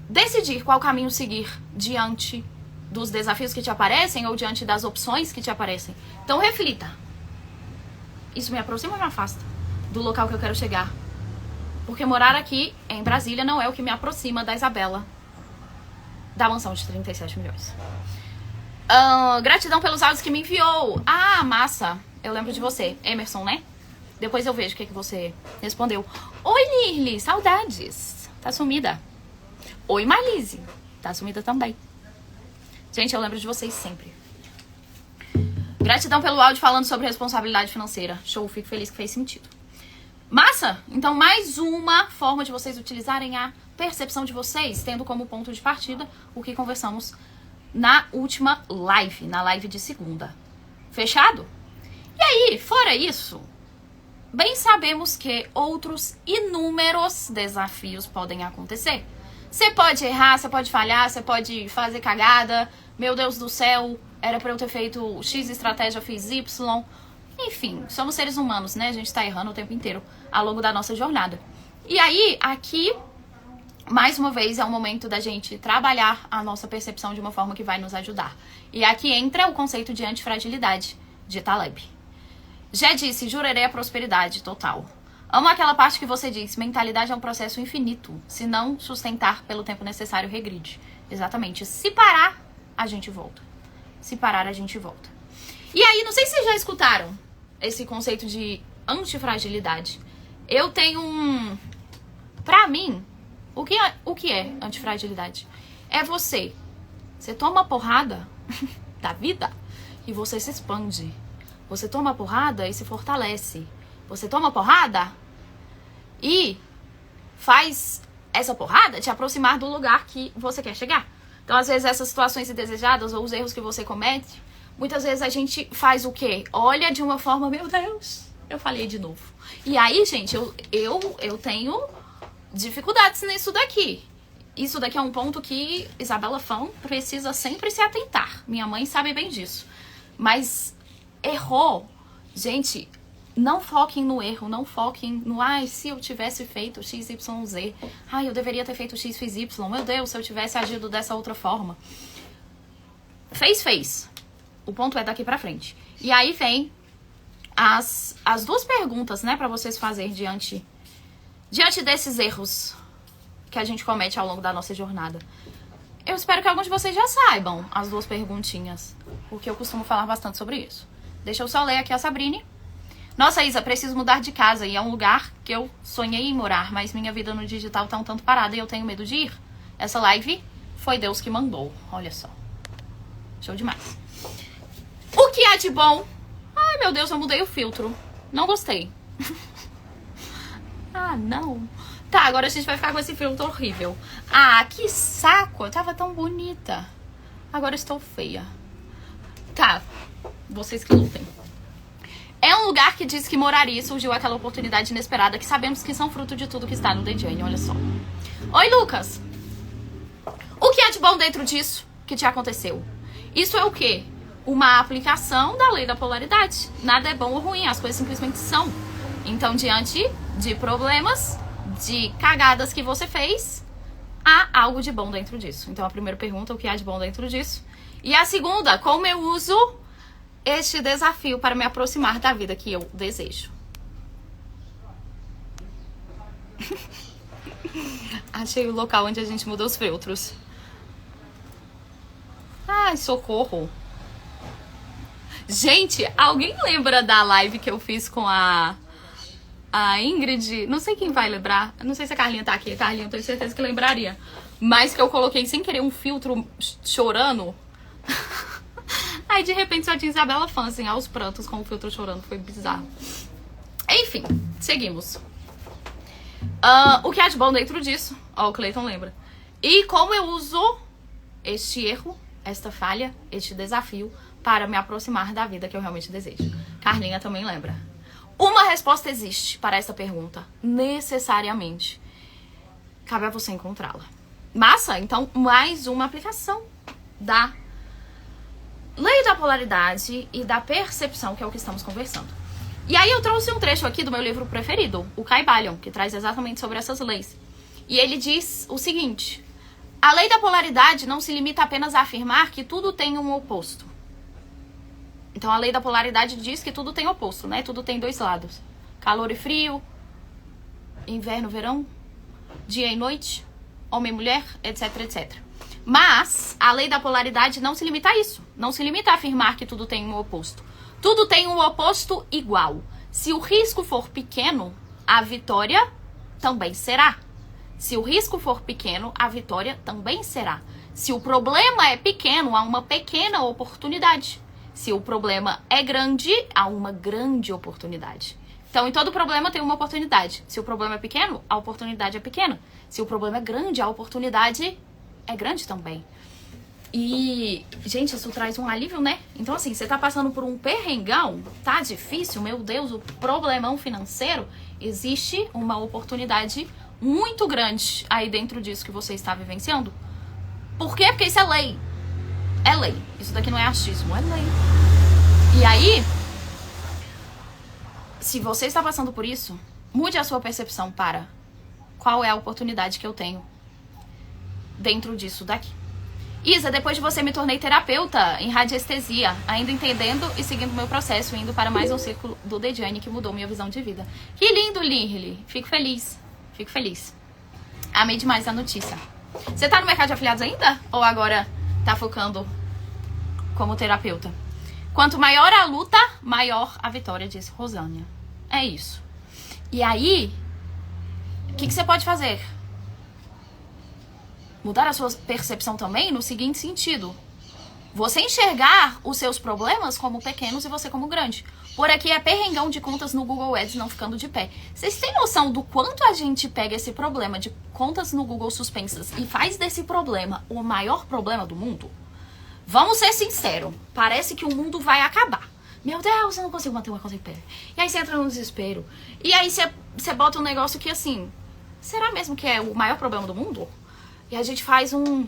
decidir qual caminho seguir diante dos desafios que te aparecem ou diante das opções que te aparecem. Então, reflita. Isso me aproxima ou me afasta do local que eu quero chegar? Porque morar aqui em Brasília não é o que me aproxima da Isabela, da mansão de 37 milhões. Gratidão pelos áudios que me enviou. Ah, massa. Eu lembro de você. Emerson, né? Depois eu vejo o que você respondeu. Oi, Nirli. Saudades. Tá sumida. Oi, Marlise. Tá sumida também. Gente, eu lembro de vocês sempre. Gratidão pelo áudio falando sobre responsabilidade financeira. Show, fico feliz que fez sentido. Massa! Então, mais uma forma de vocês utilizarem a percepção de vocês, tendo como ponto de partida o que conversamos na última live, na live de segunda. Fechado? E aí, fora isso, bem sabemos que outros inúmeros desafios podem acontecer. Você pode errar, você pode falhar, você pode fazer cagada. Meu Deus do céu, era pra eu ter feito X estratégia, fiz Y. Enfim, somos seres humanos, né? A gente tá errando o tempo inteiro ao longo da nossa jornada. E aí, aqui, mais uma vez, é o momento da gente trabalhar a nossa percepção de uma forma que vai nos ajudar. E aqui entra o conceito de antifragilidade de Taleb. Já disse, jurerei a prosperidade total. Amo aquela parte que você diz, mentalidade é um processo infinito. Se não sustentar pelo tempo necessário, regride. Exatamente. Se parar, a gente volta. Se parar, a gente volta. E aí, não sei se vocês já escutaram esse conceito de antifragilidade. Eu tenho um... Pra mim, o que é antifragilidade? É você toma porrada da vida e você se expande. Você toma porrada e se fortalece. Você toma porrada e faz essa porrada te aproximar do lugar que você quer chegar. Então, às vezes, essas situações indesejadas ou os erros que você comete, muitas vezes a gente faz o quê? Olha de uma forma, meu Deus, eu falei de novo. E aí, gente, eu tenho dificuldades nisso daqui. Isso daqui é um ponto que Isabela Fão precisa sempre se atentar. Minha mãe sabe bem disso. Mas errou. Gente, não foquem no erro, não foquem no se eu tivesse feito X, Y, Z. Eu deveria ter feito X, fiz Y. Meu Deus, se eu tivesse agido dessa outra forma. Fez. O ponto é daqui pra frente. E aí vem as duas perguntas, né, pra vocês fazerem diante desses erros que a gente comete ao longo da nossa jornada. Eu espero que alguns de vocês já saibam as duas perguntinhas, porque eu costumo falar bastante sobre isso. Deixa eu só ler aqui a Sabrine. Nossa, Isa, preciso mudar de casa e é um lugar que eu sonhei em morar, mas minha vida no digital tá um tanto parada e eu tenho medo de ir. Essa live foi Deus que mandou. Olha só. Show demais. O que há de bom? Ai, meu Deus, eu mudei o filtro. Não gostei. Não. Tá, agora a gente vai ficar com esse filtro horrível. Que saco. Eu tava tão bonita. Agora estou feia. Tá, vocês que lutem. É um lugar que diz que moraria e surgiu aquela oportunidade inesperada que sabemos que são fruto de tudo que está no The Journey, olha só. Oi, Lucas. O que há de bom dentro disso que te aconteceu? Isso é o quê? Uma aplicação da lei da polaridade. Nada é bom ou ruim, as coisas simplesmente são. Então, diante de problemas, de cagadas que você fez, há algo de bom dentro disso. Então, a primeira pergunta, o que há de bom dentro disso? E a segunda, como eu uso este desafio para me aproximar da vida que eu desejo? Achei o local onde a gente muda os filtros. Ai, socorro. Gente, alguém lembra da live que eu fiz com a Ingrid? Não sei quem vai lembrar. Não sei se a Carlinha tá aqui. A Carlinha, eu tenho certeza que lembraria. Mas que eu coloquei sem querer um filtro chorando. Aí, de repente, só tinha Isabela Fã, assim, aos prantos com o filtro chorando. Foi bizarro. Enfim, seguimos. O que há de bom dentro disso? O Cleiton lembra. E como eu uso este erro, esta falha, este desafio para me aproximar da vida que eu realmente desejo. Carlinha também lembra. Uma resposta existe para essa pergunta, necessariamente. Cabe a você encontrá-la. Massa? Então, mais uma aplicação da lei da polaridade e da percepção, que é o que estamos conversando. E aí eu trouxe um trecho aqui do meu livro preferido, o Kybalion, que traz exatamente sobre essas leis. E ele diz o seguinte: a lei da polaridade não se limita apenas a afirmar que tudo tem um oposto. Então a lei da polaridade diz que tudo tem oposto, né? Tudo tem dois lados. Calor e frio, inverno, verão, dia e noite, homem e mulher, etc, etc. Mas a lei da polaridade não se limita a isso. Não se limita a afirmar que tudo tem um oposto. Tudo tem um oposto igual. Se o risco for pequeno, a vitória também será. Se o risco for pequeno, a vitória também será. Se o problema é pequeno, há uma pequena oportunidade. Se o problema é grande, há uma grande oportunidade. Então, em todo problema tem uma oportunidade. Se o problema é pequeno, a oportunidade é pequena. Se o problema é grande, a oportunidade é grande também. E, gente, isso traz um alívio, né? Então, assim, você tá passando por um perrengão, tá difícil, meu Deus, o problemão financeiro, existe uma oportunidade muito grande aí dentro disso que você está vivenciando. Por quê? Porque isso é lei. É lei. Isso daqui não é achismo, é lei. E aí, se você está passando por isso, mude a sua percepção para qual é a oportunidade que eu tenho dentro disso daqui. Isa, depois de você me tornei terapeuta em radiestesia, ainda entendendo e seguindo o meu processo, indo para mais um círculo do Dejanne que mudou minha visão de vida. Que lindo, Lirley. Fico feliz. Fico feliz. Amei demais a notícia. Você tá no mercado de afiliados ainda? Ou agora tá focando como terapeuta? Quanto maior a luta, maior a vitória, disse Rosânia. É isso. E aí, o que você pode fazer? Mudar a sua percepção também no seguinte sentido. Você enxergar os seus problemas como pequenos e você como grande. Por aqui é perrengão de contas no Google Ads não ficando de pé. Vocês têm noção do quanto a gente pega esse problema de contas no Google suspensas e faz desse problema o maior problema do mundo? Vamos ser sinceros. Parece que o mundo vai acabar. Meu Deus, eu não consigo manter uma conta em pé. E aí você entra no desespero. E aí você bota um negócio que assim... Será mesmo que é o maior problema do mundo? E a gente faz um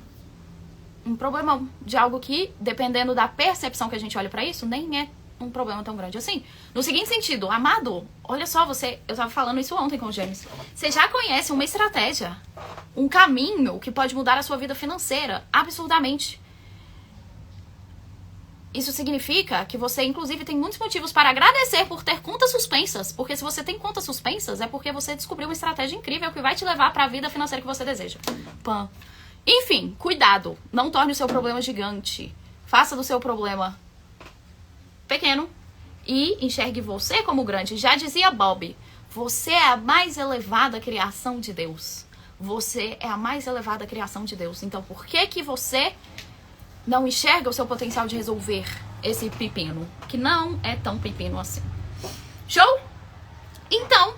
problema de algo que, dependendo da percepção que a gente olha pra isso, nem é um problema tão grande assim. No seguinte sentido, amado, olha só, eu tava falando isso ontem com o James. Você já conhece uma estratégia, um caminho que pode mudar a sua vida financeira absurdamente. Isso significa que você, inclusive, tem muitos motivos para agradecer por ter contas suspensas. Porque se você tem contas suspensas, é porque você descobriu uma estratégia incrível que vai te levar para a vida financeira que você deseja. Pã. Enfim, cuidado. Não torne o seu problema gigante. Faça do seu problema pequeno e enxergue você como grande. Já dizia Bob, você é a mais elevada criação de Deus. Você é a mais elevada criação de Deus. Então, por que você não enxerga o seu potencial de resolver esse pepino, que não é tão pepino assim? Show? Então,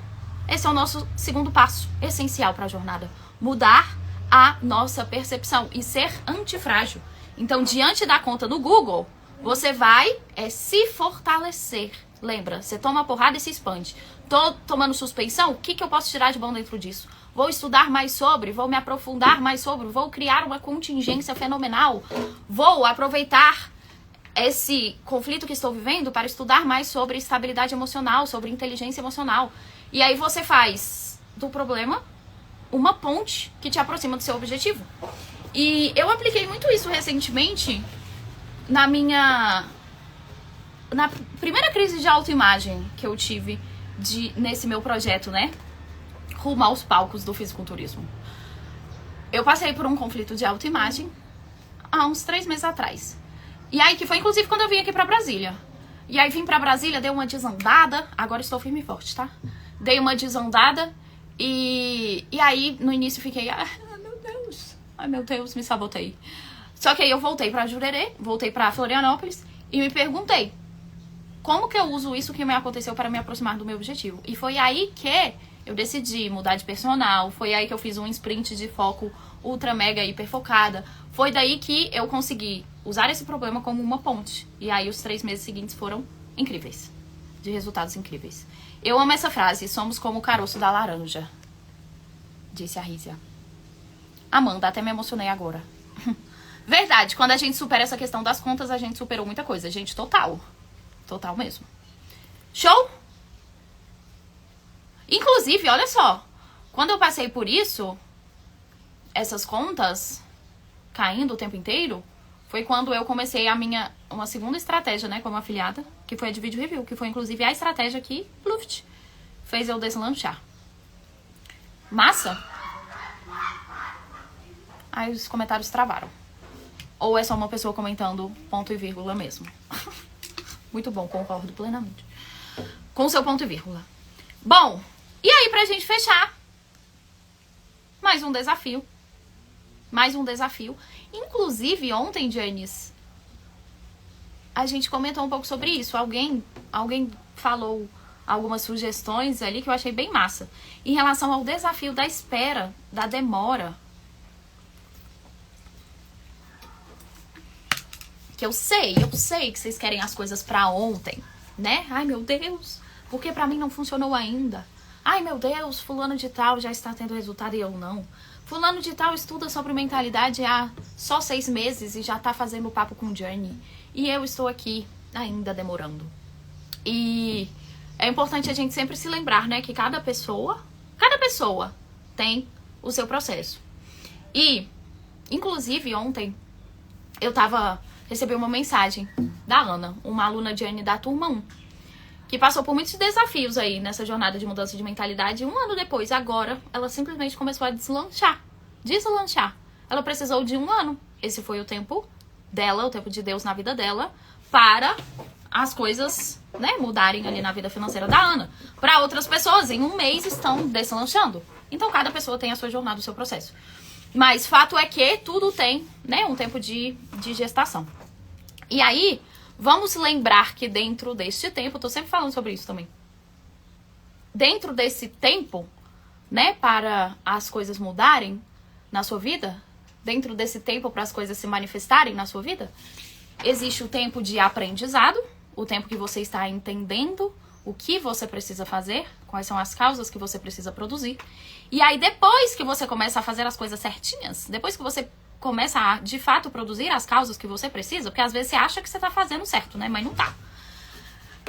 esse é o nosso segundo passo essencial para a jornada. Mudar a nossa percepção e ser antifrágil. Então, diante da conta no Google, você vai se fortalecer. Lembra, você toma uma porrada e se expande. Tô tomando suspensão, o que eu posso tirar de bom dentro disso? Vou estudar mais sobre, vou me aprofundar mais sobre, vou criar uma contingência fenomenal, vou aproveitar esse conflito que estou vivendo para estudar mais sobre estabilidade emocional, sobre inteligência emocional. E aí você faz do problema uma ponte que te aproxima do seu objetivo. E eu apliquei muito isso recentemente na primeira crise de autoimagem que eu tive nesse meu projeto, né? Rumo aos palcos do fisiculturismo. Eu passei por um conflito de autoimagem há uns 3 meses atrás. E aí, que foi inclusive quando eu vim aqui pra Brasília. E aí vim pra Brasília, dei uma desandada. Agora estou firme e forte, tá? Dei uma desandada e aí no início fiquei, ai meu Deus, me sabotei. Só que aí eu voltei pra Jurerê, voltei pra Florianópolis e me perguntei, como que eu uso isso que me aconteceu para me aproximar do meu objetivo? E foi aí que eu decidi mudar de personal, foi aí que eu fiz um sprint de foco ultra, mega, hiper focada. Foi daí que eu consegui usar esse problema como uma ponte. E aí os 3 meses seguintes foram incríveis, de resultados incríveis. Eu amo essa frase, somos como o caroço da laranja, disse a Rízia. Amanda, até me emocionei agora. Verdade, quando a gente supera essa questão das contas, a gente superou muita coisa, gente, total. Total mesmo. Show? Inclusive, olha só, quando eu passei por isso, essas contas caindo o tempo inteiro, foi quando eu comecei uma segunda estratégia, né, como afiliada, que foi a de vídeo review, que foi inclusive a estratégia que, pluft, fez eu deslanchar. Massa? Aí os comentários travaram. Ou é só uma pessoa comentando ponto e vírgula mesmo. Muito bom, concordo plenamente com o seu ponto e vírgula. Bom, e aí pra gente fechar, mais um desafio. Mais um desafio. Inclusive, ontem, Janice, a gente comentou um pouco sobre isso. Alguém falou algumas sugestões ali que eu achei bem massa. Em relação ao desafio da espera, da demora. Que eu sei que vocês querem as coisas pra ontem, né? Ai, meu Deus, porque pra mim não funcionou ainda. Ai, meu Deus, fulano de tal já está tendo resultado e eu não. Fulano de tal estuda sobre mentalidade há só 6 meses e já tá fazendo papo com o Journey. E eu estou aqui ainda demorando. E é importante a gente sempre se lembrar, né, que cada pessoa tem o seu processo. E, inclusive, ontem recebi uma mensagem da Ana, uma aluna de Anne da turma 1, que passou por muitos desafios aí nessa jornada de mudança de mentalidade. E 1 ano depois, agora, ela simplesmente começou a deslanchar. Ela precisou de 1 ano. Esse foi o tempo dela, o tempo de Deus na vida dela, para as coisas, né, mudarem ali na vida financeira da Ana. Para outras pessoas, em 1 mês, estão deslanchando. Então, cada pessoa tem a sua jornada, o seu processo. Mas fato é que tudo tem, né, um tempo de gestação. E aí, vamos lembrar que dentro deste tempo, eu tô sempre falando sobre isso também. Dentro desse tempo, né, para as coisas mudarem na sua vida, dentro desse tempo para as coisas se manifestarem na sua vida, existe o tempo de aprendizado, o tempo que você está entendendo o que você precisa fazer, quais são as causas que você precisa produzir. E aí, depois que você começa a fazer as coisas certinhas, depois que você começa a, de fato, produzir as causas que você precisa, porque às vezes você acha que você tá fazendo certo, né? Mas não tá.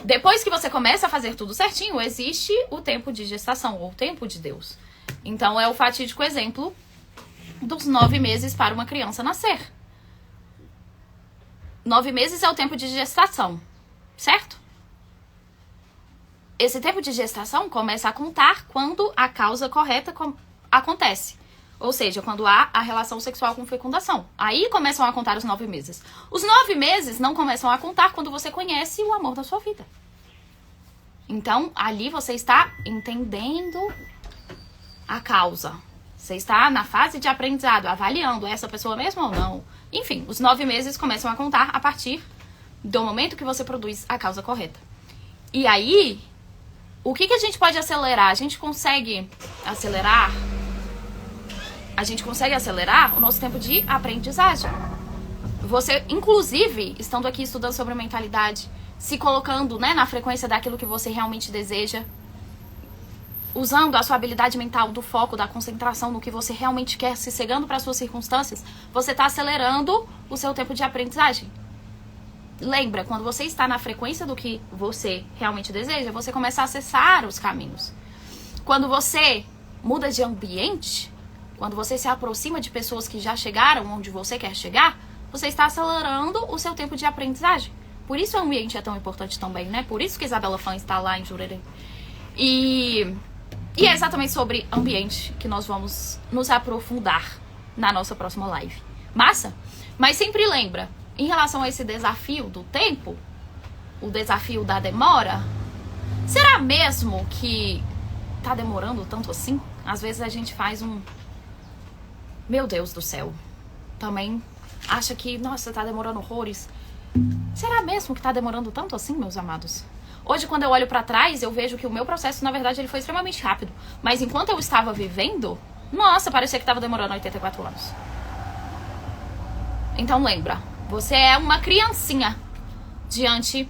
Depois que você começa a fazer tudo certinho, existe o tempo de gestação, ou o tempo de Deus. Então, é o fatídico exemplo dos 9 meses para uma criança nascer. 9 meses é o tempo de gestação, certo? Esse tempo de gestação começa a contar quando a causa correta acontece. Ou seja, quando há a relação sexual com fecundação. Aí começam a contar os 9 meses. Os 9 meses não começam a contar quando você conhece o amor da sua vida. Então, ali você está entendendo a causa. Você está na fase de aprendizado, avaliando essa pessoa mesmo ou não. Enfim, os 9 meses começam a contar a partir do momento que você produz a causa correta. E aí, o que a gente pode acelerar? A gente consegue acelerar o nosso tempo de aprendizagem. Você, inclusive, estando aqui estudando sobre mentalidade, se colocando, né, na frequência daquilo que você realmente deseja, usando a sua habilidade mental, do foco, da concentração no que você realmente quer, se cegando para as suas circunstâncias, você está acelerando o seu tempo de aprendizagem. Lembra, quando você está na frequência do que você realmente deseja, você começa a acessar os caminhos. Quando você muda de ambiente, quando você se aproxima de pessoas que já chegaram onde você quer chegar, você está acelerando o seu tempo de aprendizagem. Por isso o ambiente é tão importante também, né? Por isso que Isabela Fan está lá em Jurerê. E é exatamente sobre ambiente que nós vamos nos aprofundar na nossa próxima live. Massa? Mas sempre lembra, em relação a esse desafio do tempo, o desafio da demora, será mesmo que tá demorando tanto assim? Às vezes a gente faz um... Meu Deus do céu. Também acha que, nossa, tá demorando horrores. Será mesmo que tá demorando tanto assim, meus amados? Hoje, quando eu olho pra trás, eu vejo que o meu processo, na verdade, ele foi extremamente rápido. Mas enquanto eu estava vivendo, nossa, parecia que tava demorando 84 anos. Então lembra, você é uma criancinha diante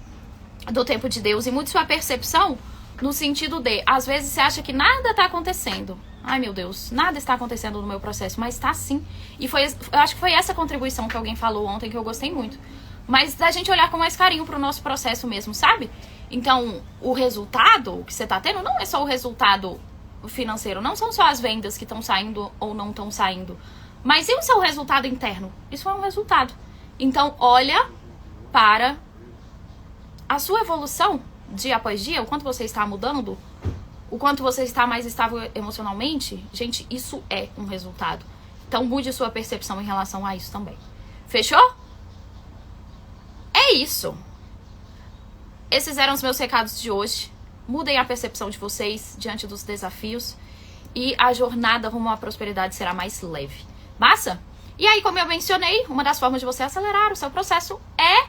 do tempo de Deus. E muito sua percepção no sentido de, às vezes você acha que nada tá acontecendo. Ai, meu Deus, nada está acontecendo no meu processo, mas tá sim. E eu acho que foi essa contribuição que alguém falou ontem que eu gostei muito. Mas da gente olhar com mais carinho pro nosso processo mesmo, sabe? Então, o resultado que você tá tendo não é só o resultado financeiro. Não são só as vendas que estão saindo ou não estão saindo. Mas e o seu resultado interno? Isso é um resultado. Então, olha para a sua evolução dia após dia, o quanto você está mudando, o quanto você está mais estável emocionalmente. Gente, isso é um resultado. Então, mude sua percepção em relação a isso também. Fechou? É isso. Esses eram os meus recados de hoje. Mudem a percepção de vocês diante dos desafios e a jornada rumo à prosperidade será mais leve. Massa? E aí, como eu mencionei, uma das formas de você acelerar o seu processo é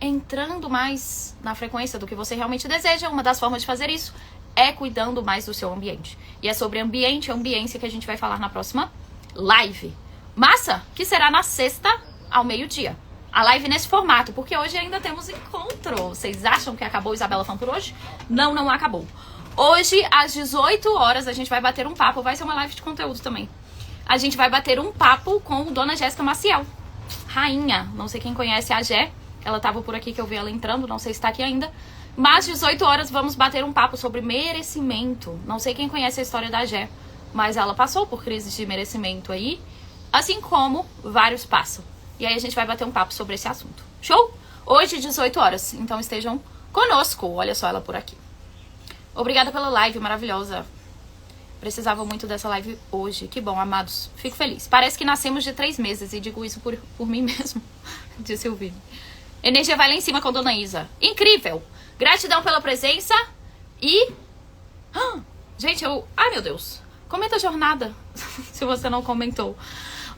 entrando mais na frequência do que você realmente deseja. Uma das formas de fazer isso é cuidando mais do seu ambiente. E é sobre ambiente e ambiência que a gente vai falar na próxima live. Massa? Que será na sexta ao meio-dia. A live nesse formato, porque hoje ainda temos encontro. Vocês acham que acabou Isabela Fan por hoje? Não, não acabou. Hoje, às 18 horas, a gente vai bater um papo. Vai ser uma live de conteúdo também. A gente vai bater um papo com Dona Jéssica Maciel. Rainha. Não sei quem conhece a Gé. Ela tava por aqui que eu vi ela entrando. Não sei se tá aqui ainda. Mas, 18 horas, vamos bater um papo sobre merecimento. Não sei quem conhece a história da Gé. Mas ela passou por crise de merecimento aí. Assim como vários passam. E aí a gente vai bater um papo sobre esse assunto. Show? Hoje, 18 horas. Então estejam conosco. Olha só ela por aqui. Obrigada pela live maravilhosa. Precisava muito dessa live hoje. Que bom, amados. Fico feliz. Parece que nascemos de 3 meses. E digo isso por mim mesmo. Disse o Vini. Energia vai lá em cima com Dona Isa. Incrível. Gratidão pela presença. E... gente, ai, meu Deus. Comenta a jornada. Se você não comentou.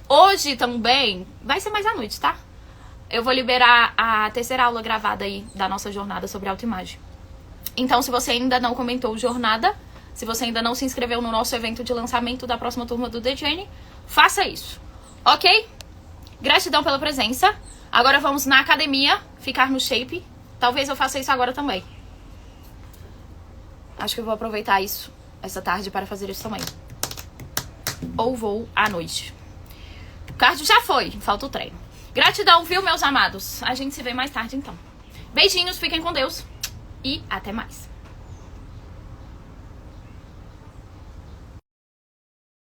Hoje também... vai ser mais à noite, tá? Eu vou liberar a 3ª aula gravada aí da nossa jornada sobre autoimagem. Então, se você ainda não comentou jornada, se você ainda não se inscreveu no nosso evento de lançamento da próxima turma do The Journey, faça isso, ok? Gratidão pela presença. Agora vamos na academia, ficar no shape. Talvez eu faça isso agora também. Acho que eu vou aproveitar isso, essa tarde, para fazer isso também. Ou vou à noite. O cardio já foi, falta o treino. Gratidão, viu, meus amados? A gente se vê mais tarde, então. Beijinhos, fiquem com Deus. E até mais.